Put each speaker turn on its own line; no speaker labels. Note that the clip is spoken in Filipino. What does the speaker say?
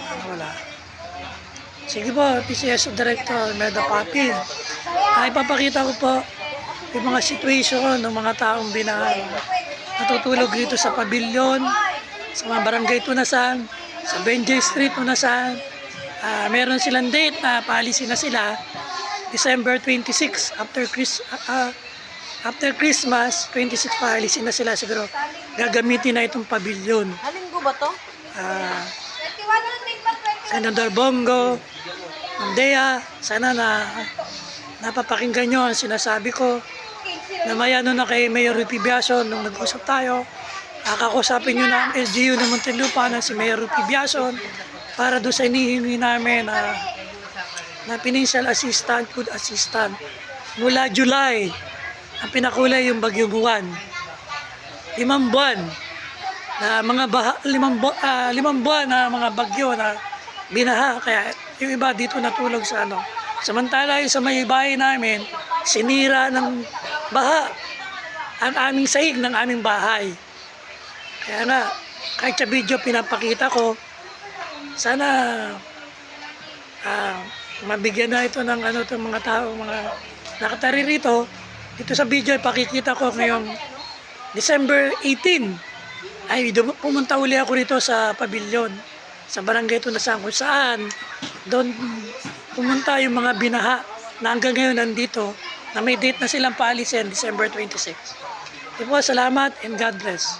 Wala. Sige po, PCSO Director Meda Papin. Ipapakita ko po yung mga situation ng mga taong binahay. Natutulog dito sa Pavilion, sa mga barangay Tunasan, sa Benjay Street Tunasan. Meron silang date na paalisin na sila December 26 after Christmas 26 paalisin na sila siguro. Gagamitin na itong pavilion.
Alin ko ba to?
Senador Bongo, Mandea, sana na napapakinggan nyo ang sinasabi ko. Namaya na kay Mayor Rupi Biason nung nag-usap tayo. Kakausapin nyo na ang LGU ng Muntinlupa na si Mayor Rupi Biason para doon sa inihingi namin na financial assistant, food assistant. Mula July, ang pinakulay yung Bagyong Juan. 5 buwan na mga limang buwan na mga bagyo na binaha. Kaya yung iba dito natulog sa ano. Samantala yung sa may bahay namin, sinira ng baha ang aming sahig ng aming bahay. Kaya nga, kahit sa video pinapakita ko, sana mabigyan na ito ng ano itong mga tao, mga nakatari rito. Dito sa video ipakikita ko ngayong December 18. Ay, pumunta uli ako rito sa Pavilion, sa barangay Tunasan, kung saan doon pumunta yung mga binaha na hanggang ngayon nandito, na may date na silang paalisin, December 26. Salamat and God bless.